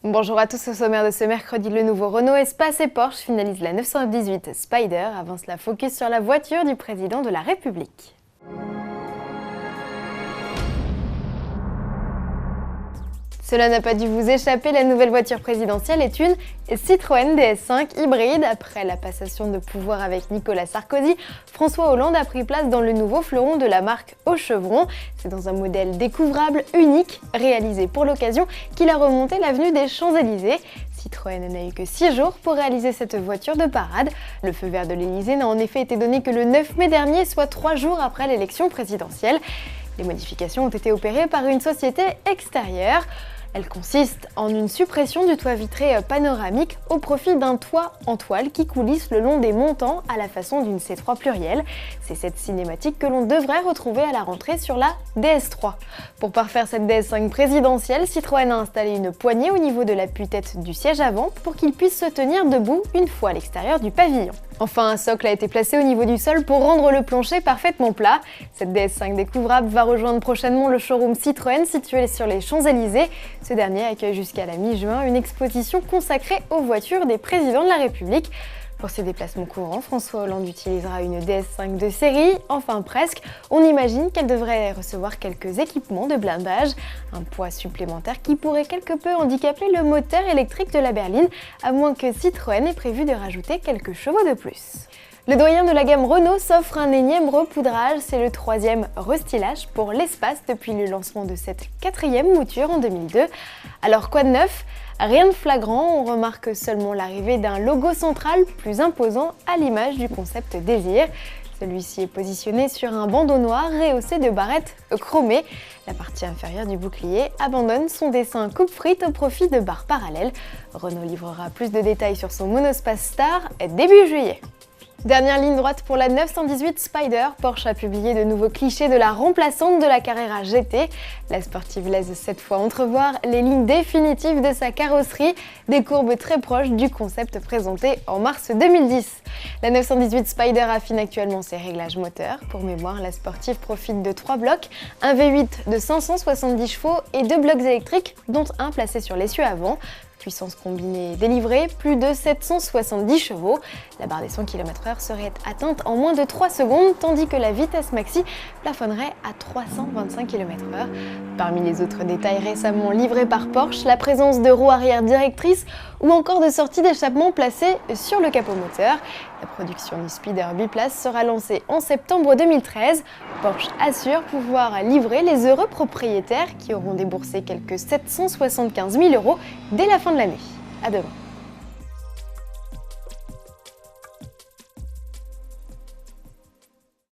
Bonjour à tous, au sommaire de ce mercredi, le nouveau Renault Espace et Porsche finalise la 918 Spider. Avant cela, focus sur la voiture du président de la République. Cela n'a pas dû vous échapper, la nouvelle voiture présidentielle est une Citroën DS5 hybride. Après la passation de pouvoir avec Nicolas Sarkozy, François Hollande a pris place dans le nouveau fleuron de la marque au chevron. C'est dans un modèle découvrable, unique, réalisé pour l'occasion, qu'il a remonté l'avenue des Champs-Élysées. Citroën n'a eu que 6 jours pour réaliser cette voiture de parade. Le feu vert de l'Élysée n'a en effet été donné que le 9 mai dernier, soit 3 jours après l'élection présidentielle. Les modifications ont été opérées par une société extérieure. Elle consiste en une suppression du toit vitré panoramique au profit d'un toit en toile qui coulisse le long des montants à la façon d'une C3 plurielle. C'est cette cinématique que l'on devrait retrouver à la rentrée sur la DS3. Pour parfaire cette DS5 présidentielle, Citroën a installé une poignée au niveau de l'appui-tête du siège avant pour qu'il puisse se tenir debout une fois à l'extérieur du pavillon. Enfin, un socle a été placé au niveau du sol pour rendre le plancher parfaitement plat. Cette DS5 découvrable va rejoindre prochainement le showroom Citroën situé sur les Champs-Élysées. Ce dernier accueille jusqu'à la mi-juin une exposition consacrée aux voitures des présidents de la République. Pour ses déplacements courants, François Hollande utilisera une DS5 de série, enfin presque. On imagine qu'elle devrait recevoir quelques équipements de blindage, un poids supplémentaire qui pourrait quelque peu handicaper le moteur électrique de la berline, à moins que Citroën ait prévu de rajouter quelques chevaux de plus. Le doyen de la gamme Renault s'offre un énième repoudrage, c'est le 3e restylage pour l'espace depuis le lancement de cette 4e mouture en 2002. Alors quoi de neuf ? Rien de flagrant, on remarque seulement l'arrivée d'un logo central plus imposant à l'image du concept Désir. Celui-ci est positionné sur un bandeau noir rehaussé de barrettes chromées. La partie inférieure du bouclier abandonne son dessin coupe-frites au profit de barres parallèles. Renault livrera plus de détails sur son monospace Star début juillet. Dernière ligne droite pour la 918 Spider, Porsche a publié de nouveaux clichés de la remplaçante de la Carrera GT. La sportive laisse cette fois entrevoir les lignes définitives de sa carrosserie, des courbes très proches du concept présenté en mars 2010. La 918 Spider affine actuellement ses réglages moteurs. Pour mémoire, la sportive profite de 3 blocs, un V8 de 570 chevaux et 2 blocs électriques, dont un placé sur l'essieu avant. Puissance combinée délivrée, plus de 770 chevaux. La barre des 100 km/h serait atteinte en moins de 3 secondes, tandis que la vitesse maxi plafonnerait à 325 km/h. Parmi les autres détails récemment livrés par Porsche, la présence de roues arrière directrices ou encore de sorties d'échappement placées sur le capot moteur. La production du Spider biplace sera lancée en septembre 2013. Porsche assure pouvoir livrer les heureux propriétaires qui auront déboursé quelques 775 000 € dès la fin de l'année. À demain.